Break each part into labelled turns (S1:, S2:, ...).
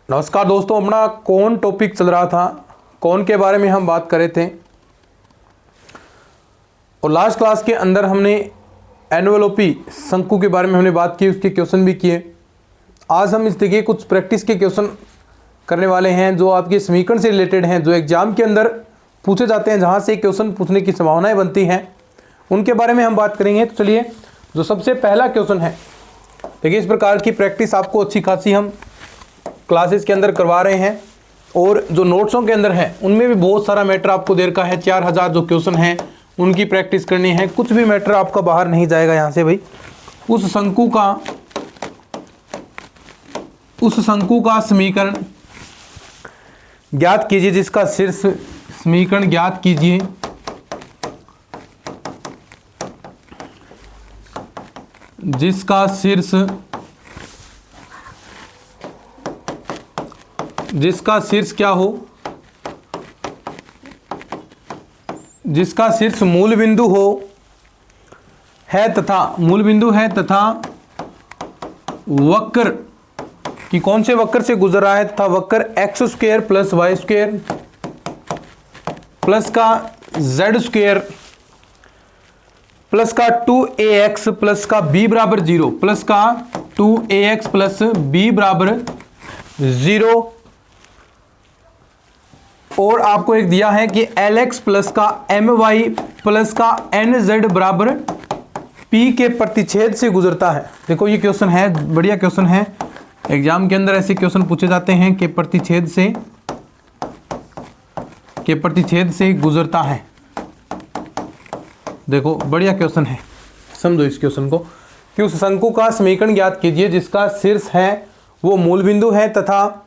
S1: नमस्कार दोस्तों, अपना कौन टॉपिक चल रहा था, कौन के बारे में हम बात कर रहे थे। और लास्ट क्लास के अंदर हमने एनवेलोपी शंकु के बारे में हमने बात की, उसके क्वेश्चन भी किए। आज हम इस देखिए कुछ प्रैक्टिस के क्वेश्चन करने वाले हैं जो आपके समीकरण से रिलेटेड हैं, जो एग्जाम के अंदर पूछे जाते हैं, जहाँ से क्वेश्चन पूछने की संभावनाएं बनती हैं, उनके बारे में हम बात करेंगे। तो चलिए, जो सबसे पहला क्वेश्चन है, देखिए इस प्रकार की प्रैक्टिस आपको अच्छी खासी हम क्लासेस के अंदर करवा रहे हैं और जो नोट्सों के अंदर है उनमें भी बहुत सारा मैटर आपको दे रखा है। 4000 जो क्वेश्चन हैं उनकी प्रैक्टिस करनी है, कुछ भी मैटर आपका बाहर नहीं जाएगा यहाँ से भाई। उस शंकु का समीकरण ज्ञात कीजिए, जिसका शीर्ष समीकरण ज्ञात कीजिए, जिसका शीर्ष क्या हो, जिसका शीर्ष मूल बिंदु हो है तथा वक्र कि कौन से वक्र से गुजर रहा है, तथा वक्र x² प्लस y² प्लस का z² प्लस का 2ax प्लस का b बराबर 0 प्लस का 2ax प्लस b बराबर 0। और आपको एक दिया है कि lx प्लस का my प्लस का nz बराबर p के प्रतिच्छेद से गुजरता है। देखो ये क्वेश्चन है, बढ़िया क्वेश्चन है। एग्जाम के अंदर ऐसे क्वेश्चन पूछे जाते हैं कि प्रतिच्छेद से गुजरता है। देखो बढ़िया क्वेश्चन है, समझो इस क्वेश्चन को कि उस शंकु का समीकरण ज्ञात कीजिए जिसका शीर्ष है वो मूल बिंदु है तथा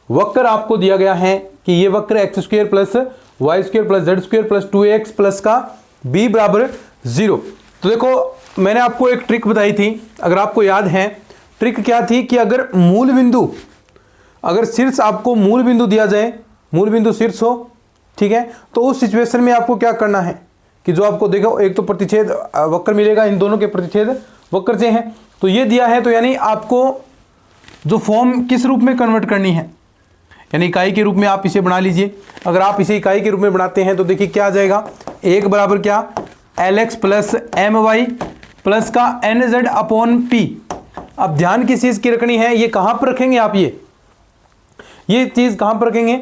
S1: वक्र आपको दिया गया है कि ये वक्र x² plus y² plus z² plus 2ax plus का b बराबर 0। तो देखो मैंने आपको एक ट्रिक बताई थी, अगर आपको याद है। ट्रिक क्या थी कि अगर शीर्ष आपको मूल बिंदु दिया जाए, मूल बिंदु शीर्ष हो, ठीक है, तो उस सिचुएशन में आपको क्या करना है कि जो आपको देखो एक तो प्रतिच्छेद वक्र मिलेगा, इन दोनों के प्रतिच्छेद वक्र से हैं, तो ये दिया है। तो यानी आपको जो फॉर्म किस रूप में कन्वर्ट करनी है, यानी इकाई के रूप में आप इसे बना लीजिए। अगर आप इसे इकाई के रूप में बनाते हैं तो देखिए क्या आ जाएगा, एक बराबर क्या lx प्लस my प्लस का nz अपॉन p। अब ध्यान किस चीज की रखनी है, ये कहां पर रखेंगे आप, ये चीज कहां पर रखेंगे।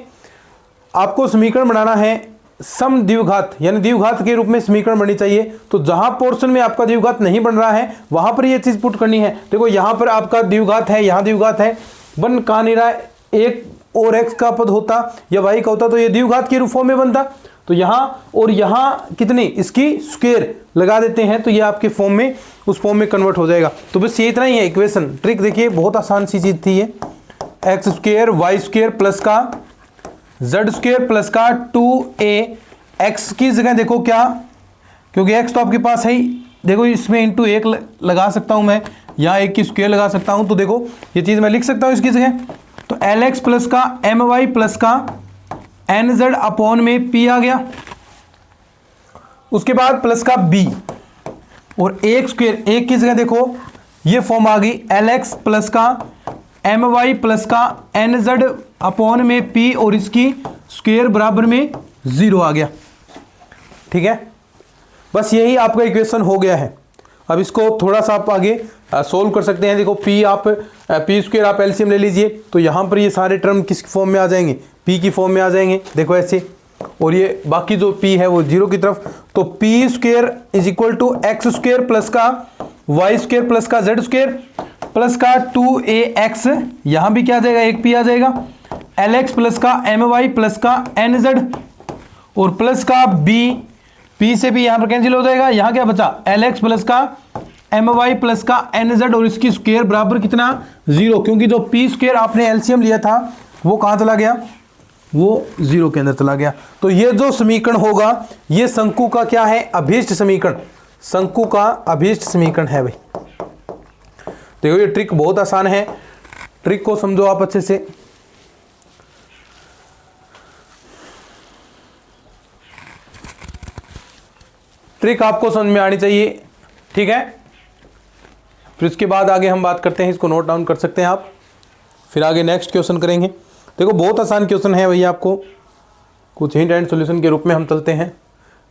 S1: आपको समीकरण बनाना है सम द्विघात, यानी द्विघात के रूप में समीकरण बननी चाहिए। तो जहां पोर्शन में आपका द्विघात नहीं बन रहा है वहां पर ये चीज पुट करनी है। देखो यहां पर आपका द्विघात है, यहां द्विघात है, बन कहां नहीं रहा है, एक और x का पद होता या y का होता तो ये द्विघात के रूप फॉर्म में बनता। तो यहां और यहां कितनी इसकी स्क्वायर लगा देते हैं तो ये आपके फॉर्म में, उस फॉर्म में कन्वर्ट हो जाएगा। तो बस ये इतना ही है इक्वेशन। ट्रिक देखिए बहुत आसान सी चीज थी ये, x² y² प्लस का z² प्लस का 2ax की जगह देखो क्या, क्योंकि x तो आपके पास है ही, देखो इसमें इंटू 1 लगा सकता हूं मैं, यहाँ 1 की स्क्वायर लगा सकता हूं, तो देखो ये चीज मैं लिख सकता हूं इसकी जगह। तो lx प्लस का my प्लस का nz अपॉन में p आ गया, उसके बाद प्लस का b और एक स्क्वायर, एक की जगह देखो ये फॉर्म आ गई lx प्लस का my प्लस का nz अपॉन में p और इसकी स्क्वायर बराबर में 0 आ गया। ठीक है, बस यही आपका इक्वेशन हो गया है। अब इसको थोड़ा सा आप आगे सोल्व कर सकते हैं। देखो p² आप एलसीएम ले लीजिए, तो यहाँ पर ये सारे टर्म किस फॉर्म में आ जाएंगे, p की फॉर्म में आ जाएंगे, देखो ऐसे, और ये बाकी जो p है वो 0 की तरफ। तो p² is equal to x² plus का y² प्लस का z² प्लस का 2ax, यहाँ भी क्या आ जाएगा, एक p आ जाएगा, lx प्लस का my प्लस का nz और प्लस का p से भी यहाँ पर कैंसिल हो जाएगा, यहाँ क्या बचा lx प्लस का my प्लस का nz और इसकी स्क्वायर बराबर कितना 0, क्योंकि जो p² आपने एलसीएम लिया था वो कहाँ चला गया, वो 0 के अंदर चला गया। तो ये जो समीकरण होगा ये शंकु का क्या है, अभीष्ट समीकरण, शंकु का अभीष्ट समीकरण है भाई। देखो ये ट्रिक बहुत आसान है, ट्रिक को समझो आप अच्छे से। ट्रिक आपको समझ में आनी चाहिए, ठीक है। फिर इसके बाद आगे हम बात करते हैं, इसको नोट डाउन कर सकते हैं आप, फिर आगे नेक्स्ट क्वेश्चन करेंगे। देखो बहुत आसान क्वेश्चन है भैया, आपको कुछ हिंट एंड सॉल्यूशन के रूप में हम चलते हैं।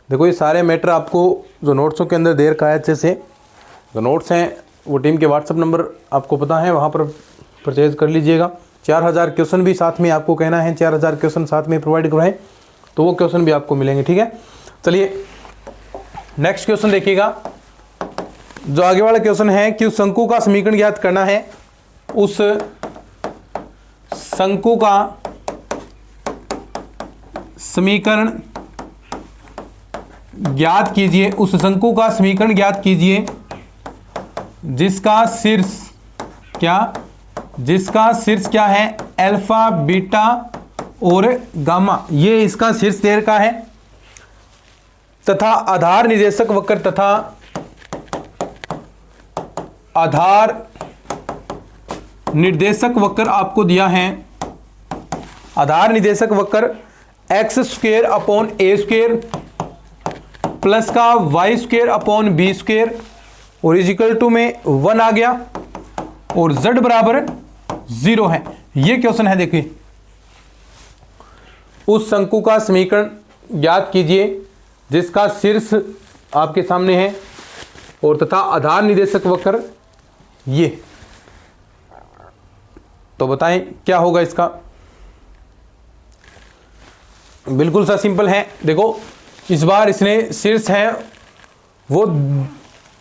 S1: देखो ये सारे मैटर आपको जो नोट्सों के अंदर दे रखा है अच्छे से, जो नोट्स हैं वो टीम के व्हाट्सअप नंबर आपको पता है, वहाँ पर परचेज कर लीजिएगा। 4000 क्वेश्चन भी साथ में आपको कहना है 4000 क्वेश्चन साथ में प्रोवाइड करवाएं, तो वो क्वेश्चन भी आपको मिलेंगे, ठीक है। चलिए नेक्स्ट क्वेश्चन देखिएगा। जो आगे वाला क्वेश्चन है कि उस शंकु का समीकरण ज्ञात करना है, उस शंकु का समीकरण ज्ञात कीजिए, उस शंकु का समीकरण ज्ञात कीजिए जिसका शीर्ष क्या है, अल्फा बीटा और गामा, ये इसका शीर्ष देर का है, तथा आधार निर्देशक वक्र तथा आधार निर्देशक वक्र आपको दिया है। आधार निर्देशक वक्र X square upon A square plus का Y square upon B square और इजिकल टू में 1 आ गया और z बराबर 0 है। ये क्वेश्चन है, देखिए उस शंकु का समीकरण ज्ञात कीजिए जिसका शीर्ष आपके सामने है और तथा आधार निर्देशक वक्र ये, तो बताएं क्या होगा इसका। बिल्कुल सा सिंपल है। देखो इस बार इसने शीर्ष है वो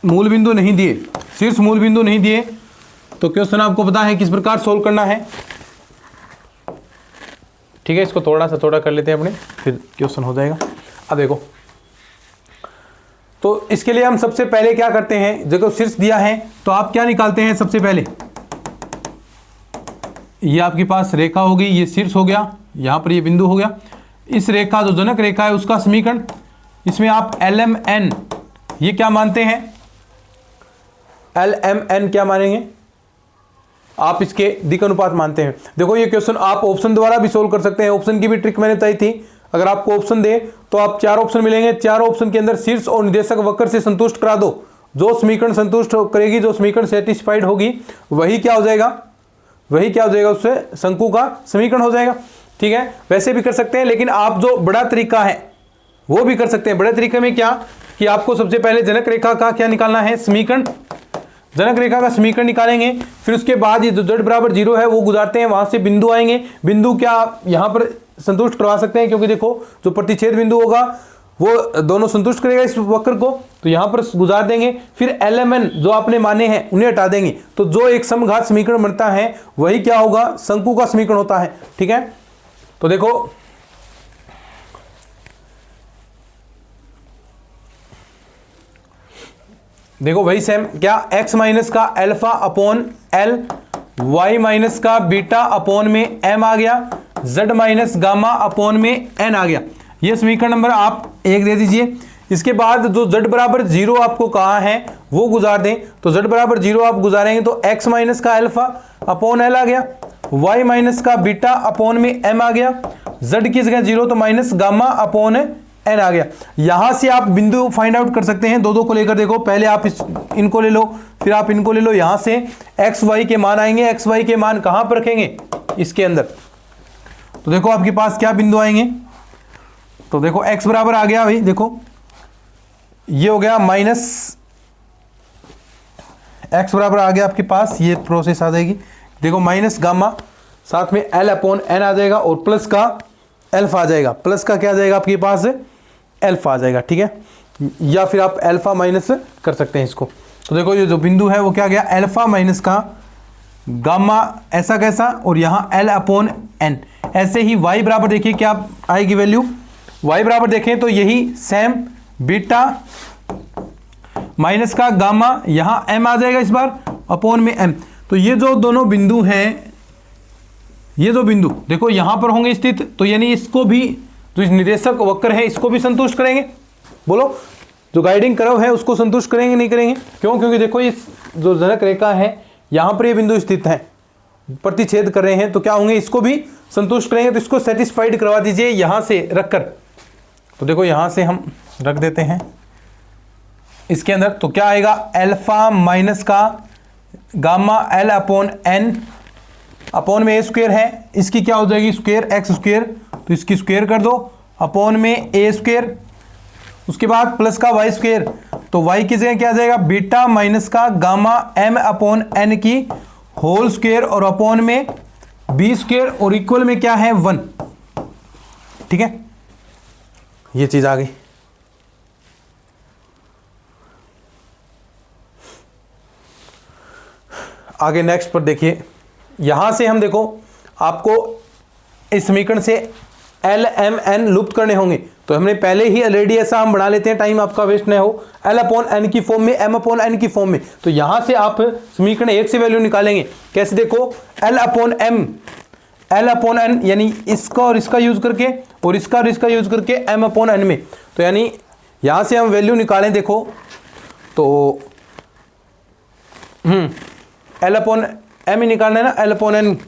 S1: मूल बिंदु नहीं दिए, शीर्ष मूल बिंदु नहीं दिए, तो क्वेश्चन आपको पता है किस प्रकार सोल्व करना है, ठीक है। इसको थोड़ा कर लेते हैं अपने, फिर क्वेश्चन हो जाएगा। अब देखो तो इसके लिए हम सबसे पहले क्या करते हैं, जब शीर्ष दिया है तो आप क्या निकालते हैं, सबसे पहले ये आपके पास रेखा होगी, ये शीर्ष हो गया, यहां पर ये बिंदु हो गया। इस रेखा जो जनक रेखा है उसका समीकरण, इसमें आप LMN ये क्या मानते हैं, LMN क्या मानेंगे आप, इसके दिक् अनुपात मानते हैं। देखो ये क्वेश्चन आप ऑप्शन द्वारा भी सोल्व कर सकते हैं, ऑप्शन की भी ट्रिक मैंने बताई थी। अगर आपको ऑप्शन दे तो आप 4 ऑप्शन मिलेंगे, 4 ऑप्शन के अंदर शीर्ष और निर्देशक वक्र से संतुष्ट करा दो, जो समीकरण संतुष्ट करेगी, जो समीकरण सेटिस्फाइड होगी वही क्या हो जाएगा, उससे शंकु का समीकरण हो जाएगा, ठीक है। वैसे भी कर सकते हैं, लेकिन आप जो बड़ा तरीका है वो भी कर सकते हैं। बड़े तरीके में क्या कि आपको सबसे पहले जनक रेखा का क्या निकालना है, समीकरण, जनक रेखा का समीकरण निकालेंगे, फिर उसके बाद ये जो z बराबर 0 है वो गुजारते हैं, वहां से बिंदु आएंगे, बिंदु क्या यहां पर संतुष्ट करवा सकते हैं, क्योंकि देखो जो प्रतिच्छेद बिंदु होगा वो दोनों संतुष्ट करेगा इस वक्र को, तो यहां पर गुजार देंगे। फिर LMN जो आपने माने हैं उन्हें हटा देंगे, तो जो एक समघात समीकरण बनता है वही क्या होगा, शंकु का समीकरण होता है, ठीक है। तो देखो वही सेम, क्या x माइनस का alpha upon L, y minus का बीटा अपॉन में m आ गया, z माइनस गामा अपॉन में n आ गया। ये समीकरण नंबर आप 1 दे दीजिए। इसके बाद जो z बराबर 0 आपको कहा है वो गुजार दें, तो z बराबर 0 आप गुजारेंगे तो x माइनस का अल्फा अपॉन L आ गया, y माइनस का बीटा अपॉन में m आ गया, z की जगह 0 तो माइनस गामा अपॉन n आ गया। यहां से आप बिंदु फाइंड आउट कर सकते हैं, दो को लेकर। देखो पहले आप इनको ले लो, फिर आप इनको ले लो, यहां से x y के मान आएंगे, x y के मान कहां पर रखेंगे, इसके अंदर। तो देखो आपके पास क्या बिंदु आएंगे, तो देखो x बराबर आ गया भाई, देखो ये हो गया माइनस, x बराबर आ गया आपके पास, ये प्रोसेस आ जाएगी। देखो माइनस गामा, साथ में L अपॉन n आ जाएगा और प्लस का अल्फा आ जाएगा, प्लस का क्या आ जाएगा आपके पास, अल्फा आ जाएगा, ठीक है। या फिर आप अल्फा माइनस कर सकते हैं इसको। तो देखो ये जो बिंदु है वो क्या गया, अल्फा माइनस का गामा, ऐसा कैसा, और यहाँ L अपॉन n। ऐसे ही y बराबर देखिए क्या आएगी वैल्यू, y बराबर देखें तो यही सेम बीटा माइनस का गामा, यहाँ m आ जाएगा इस बार अपॉन में m। तो ये जो दोनों बिंदु हैं, ये दो बिंदु देखो यहां पर होंगे स्थित, तो यानी इसको भी, जो इस निर्देशक वक्र है इसको भी संतुष्ट करेंगे। बोलो जो गाइडिंग कर्व है उसको संतुष्ट करेंगे नहीं करेंगे, क्यों, क्योंकि देखो इस जो जनक रेखा है यहां पर ये बिंदु स्थित है, प्रतिच्छेद कर रहे हैं, तो क्या होंगे, इसको भी संतुष्ट करेंगे। तो इसको सेटिस्फाइड करवा दीजिए यहां से रखकर। तो देखो यहां से हम रख देते हैं इसके अंदर, तो क्या आएगा, अल्फा माइनस का gamma L upon n upon में ए स्क्वायर है, इसकी क्या हो जाएगी स्क्वायर एक्स स्क्वायर, तो इसकी स्क्वायर कर दो अपॉन में ए स्क्वायर, उसके बाद प्लस का वाई स्क्वायर, तो वाई की जगह क्या आ जाएगा बीटा माइनस का गामा एम अपॉन एन की होल स्क्वायर और अपॉन में बी स्क्वायर और इक्वल में क्या है 1। ठीक है, ये चीज आ गई। आगे नेक्स्ट पर देखिए, यहां से हम देखो आपको इस समीकरण से एल एम एन लुप्त करने होंगे, तो हमने पहले ही ऑलरेडी ऐसा हम बना लेते हैं, टाइम आपका वेस्ट न हो, एल अपॉन एन की फॉर्म में, एम अपॉन एन की फॉर्म में। तो यहां से आप समीकरण 1 से वैल्यू निकालेंगे कैसे, देखो L upon M, L upon N यानी इसका और इसका यूज करके और इसका यूज करके एम अपॉन एन में, तो यानी यहां से हम वैल्यू निकालें देखो तो एल अपॉन एम ही निकालना है ना, एल अपॉन एन।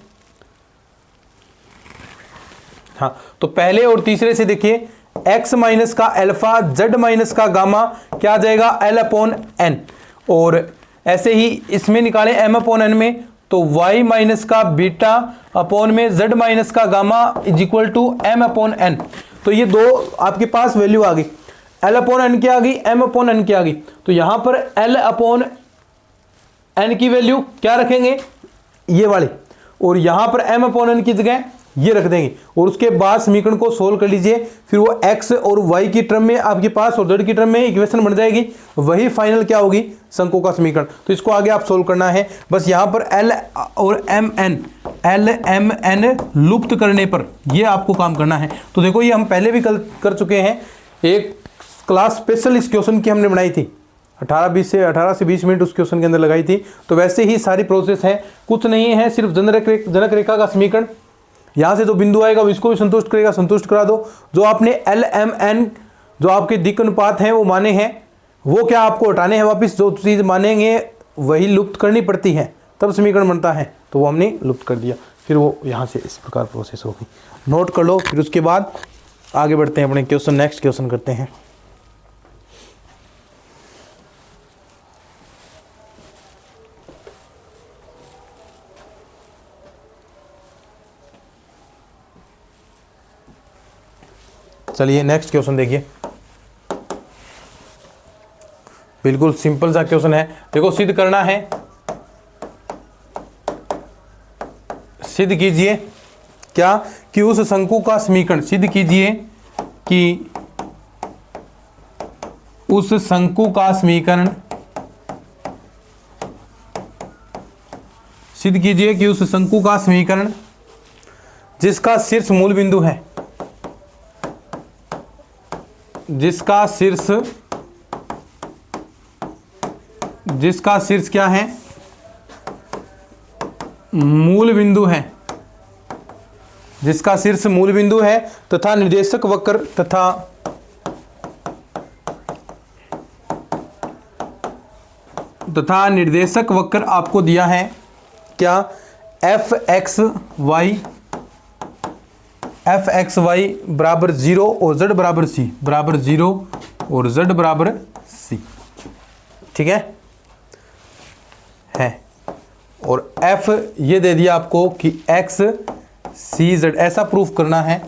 S1: हाँ, तो पहले और तीसरे से देखिए x माइनस का अल्फा z माइनस का गामा क्या आ जाएगा एल अपॉन एन, और ऐसे ही इसमें निकालें m अपॉन एन में, तो y माइनस का बीटा अपॉन में z माइनस का gamma is equal to m upon N. तो ये दो आपके पास वैल्यू आ गई, l अपॉन एन की आ गई, m अपॉन एन की आ गई। तो यहां पर l अपॉन एन की वैल्यू क्या रखेंगे ये वाली, और यहां पर m अपॉन एन की जगह ये रख देंगे, और उसके बाद समीकरण को सोल्व कर लीजिए, फिर वो x और y की टर्म में आपके पास और z की टर्म में इक्वेशन बन जाएगी, वही फाइनल क्या होगी शंकु का समीकरण। तो इसको आगे आप सोल्व करना है, बस यहां पर l और एल एम एन लुप्त करने पर ये आपको काम करना है। तो देखो ये हम पहले भी कल कर चुके हैं, एक क्लास स्पेशल इस क्वेश्चन की हमने बनाई थी, 18 से 20 मिनट उस क्वेश्चन के अंदर लगाई थी। तो वैसे ही सारी प्रोसेस है, कुछ नहीं है, सिर्फ जनक रेखा का समीकरण, यहां से जो बिंदु आएगा वो इसको भी संतुष्ट करेगा, संतुष्ट करा दो। जो आपने एल एम एन जो आपके दिक् अनुपात हैं वो माने हैं, वो क्या आपको हटाने हैं वापस, जो चीज़ मानेंगे वही लुप्त करनी पड़ती है तब समीकरण बनता है, तो वो हमने लुप्त कर दिया, फिर वो यहाँ से इस प्रकार प्रोसेस होगी। नोट कर लो, फिर उसके बाद आगे बढ़ते हैं अपने क्वेश्चन, नेक्स्ट क्वेश्चन करते हैं। चलिए नेक्स्ट क्वेश्चन देखिए, बिल्कुल सिंपल सा क्वेश्चन है। देखो सिद्ध करना है, सिद्ध कीजिए क्या कि उस शंकु का समीकरण, सिद्ध कीजिए कि उस शंकु का समीकरण, सिद्ध कीजिए कि उस शंकु का समीकरण जिसका शीर्ष मूल बिंदु है, जिसका शीर्ष क्या है मूल बिंदु है, जिसका शीर्ष मूल बिंदु है तथा निर्देशक वक्र आपको दिया है क्या एफ एक्स वाई बराबर 0 और z बराबर c, बराबर 0 और z बराबर c, ठीक है। और f ये दे दिया आपको कि x c z, ऐसा प्रूफ करना है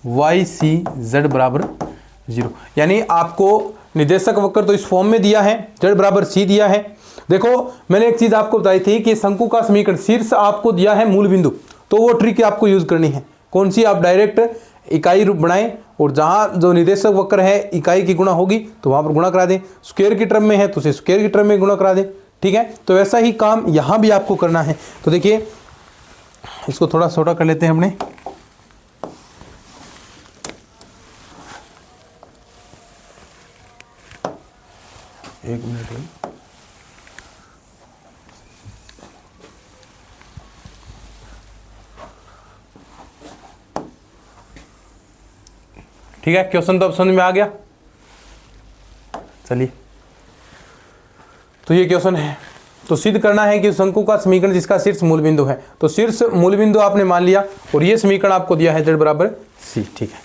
S1: y c z बराबर 0, यानी आपको निर्देशक वक्र तो इस फॉर्म में दिया है, z बराबर c दिया है। देखो मैंने एक चीज आपको बताई थी कि शंकु का समीकरण शीर्ष आपको दिया है मूल बिंदु, तो वो ट्रिक आपको यूज करनी है, कौन सी, आप डायरेक्ट इकाई रूप बनाएं और जहां जो निर्देशक वक्र है इकाई की गुणा होगी तो वहां पर गुणा करा दें, स्क्वायर की टर्म में है तो उसे स्क्वायर की टर्म में गुणा करा दें, ठीक है। तो वैसा ही काम यहां भी आपको करना है। तो देखिए इसको थोड़ा छोटा कर लेते हैं हमने, एक मिनट, ठीक है। क्वेश्चन तो अब समझ में आ गया। चलिए तो ये क्वेश्चन है, तो सिद्ध करना है कि शंकु का समीकरण जिसका शीर्ष मूल बिंदु है, तो शीर्ष मूल बिंदु आपने मान लिया और ये समीकरण आपको दिया है z बराबर c, ठीक है।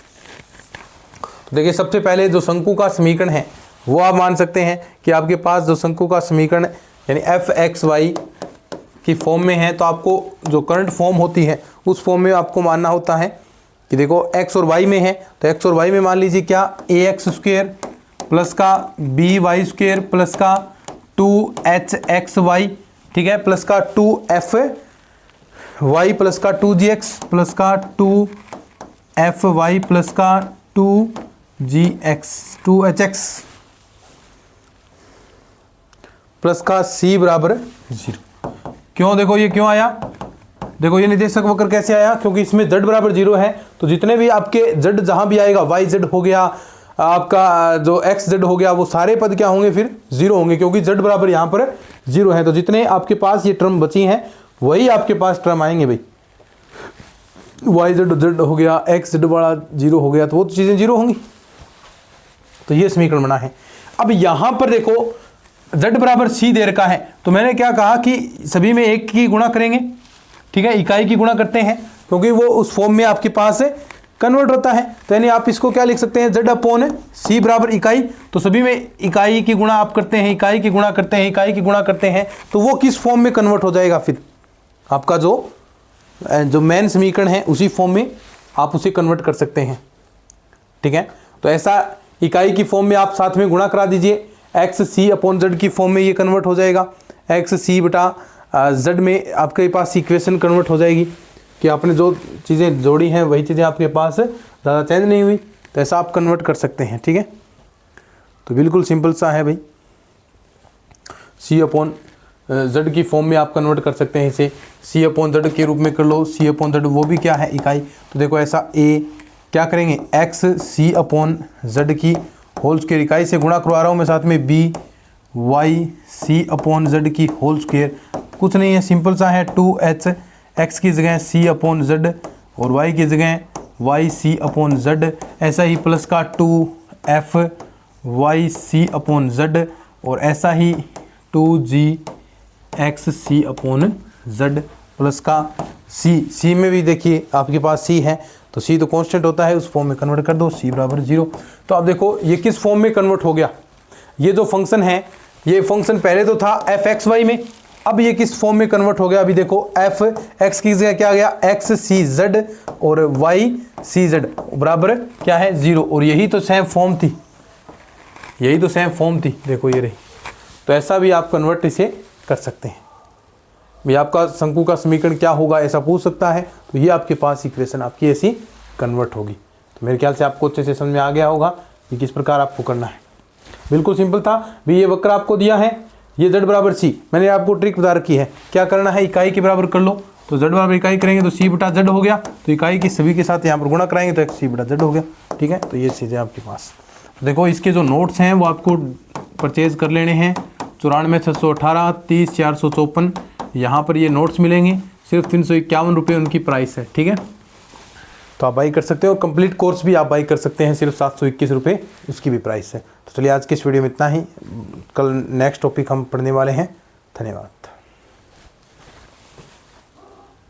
S1: तो देखिए सबसे पहले जो शंकु का समीकरण है वो आप मान सकते हैं कि आपके पास जो शंकु का समीकरण यानी एफ एक्स वाई की फॉर्म में है तो आपको जो करंट फॉर्म होती है उस फॉर्म में आपको मानना होता है कि देखो x और y में है तो x और y में मान लीजिए क्या ax स्क्वेयर प्लस का by स्क्वेयर प्लस का 2hxy, ठीक है, प्लस का 2fy प्लस का 2gx प्लस का 2fy प्लस का 2hx प्लस का c बराबर 0। क्यों, देखो ये क्यों आया, देखो ये निर्देशक वक्र कैसे आया, क्योंकि इसमें z बराबर 0 है तो जितने भी आपके z जहां भी आएगा yz हो गया, आपका जो xz हो गया, वो सारे पद क्या होंगे फिर 0 होंगे, क्योंकि z बराबर यहाँ पर 0 है। तो जितने आपके पास ये टर्म बची हैं वही आपके पास टर्म आएंगे भाई, yz z हो गया, xz वाला 0 हो गया, तो वो तो चीज़ें 0 होंगी। तो ये समीकरण बना है। अब यहाँ पर देखो z बराबर c दे रखा है तो मैंने क्या कहा कि सभी में एक की गुणा करेंगे, ठीक है, इकाई की गुणा करते हैं क्योंकि वो उस फॉर्म में आपके पास कन्वर्ट होता है। तो यानी आप इसको क्या लिख सकते हैं, z अपॉन c बराबर इकाई, तो सभी में इकाई की गुणा आप करते हैं, इकाई की गुणा करते हैं, इकाई की गुणा करते हैं, तो वो किस फॉर्म में कन्वर्ट हो जाएगा, फिर आपका जो मेन समीकरण है उसी फॉर्म में आप उसे कन्वर्ट कर सकते हैं, ठीक है। तो ऐसा इकाई की फॉर्म में आप साथ में गुणा करा दीजिए, एक्स सी अपॉन जेड की फॉर्म में ये कन्वर्ट हो जाएगा, एक्स सी बटा जेड में आपके पास इक्वेशन कन्वर्ट हो जाएगी कि आपने जो चीज़ें जोड़ी हैं वही चीज़ें आपके पास ज़्यादा चेंज नहीं हुई, तो ऐसा आप कन्वर्ट कर सकते हैं, ठीक है। तो बिल्कुल सिंपल सा है भाई, सी अपॉन जेड की फॉर्म में आप कन्वर्ट कर सकते हैं इसे, सी अपॉन जेड के रूप में कर लो, सी अपॉन जेड वो भी क्या है, इकाई। तो देखो ऐसा ए क्या करेंगे, एक्स सी अपॉन जेड की होल स्क्वायर, इकाई से गुणा करवा रहा हूँ मैं साथ में, B Y C upon Z की होल स्क्वायर, कुछ नहीं है, सिंपल सा है, 2h, x की जगह c अपॉन जेड और y की जगह वाई सी अपॉन जेड, ऐसा ही प्लस का 2f Y C upon Z और ऐसा ही 2gx c upon Z plus का c में भी देखिए आपके पास c है तो c तो कांस्टेंट होता है, उस फॉर्म में कन्वर्ट कर दो, c बराबर 0। तो अब देखो ये किस फॉर्म में कन्वर्ट हो गया, ये जो फंक्शन है, ये फंक्शन पहले तो था f(x, y) में, अब ये किस फॉर्म में कन्वर्ट हो गया, अभी देखो f(x) की जगह क्या आ गया, x c z और y c z बराबर क्या है 0, और यही तो सेम फॉर्म थी, यही तो सेम फॉर्म थी, देखो ये रही। तो ऐसा भी आप कन्वर्ट इसे कर सकते हैं भाई, आपका शंकु का समीकरण क्या होगा ऐसा पूछ सकता है, तो ये आपके पास इक्वेशन आपकी ऐसी कन्वर्ट होगी। तो मेरे ख्याल से आपको अच्छे से समझ में आ गया होगा कि किस प्रकार आपको करना है। बिल्कुल सिंपल था भी, ये वक्र आपको दिया है, ये z बराबर c, मैंने आपको ट्रिक बता रखी है, क्या करना है, इकाई के बराबर कर लो, तो z बराबर इकाई करेंगे तो c बटा z हो गया, तो इकाई की सभी के साथ यहाँ पर गुणा कराएंगे तो x c बटा z हो गया, ठीक है। तो ये चीज़ें आपके पास, तो देखो इसके जो नोट्स हैं वो आपको परचेज कर लेने हैं, 94,618, 30,454, यहाँ पर ये नोट्स मिलेंगे, सिर्फ 351 रुपये उनकी प्राइस है, ठीक है। तो आप बाई कर सकते हो, कंप्लीट कोर्स भी आप बाई कर सकते हैं, सिर्फ 721 रुपये उसकी भी प्राइस है। तो चलिए आज के इस वीडियो में इतना ही, कल नेक्स्ट टॉपिक हम पढ़ने वाले हैं। धन्यवाद।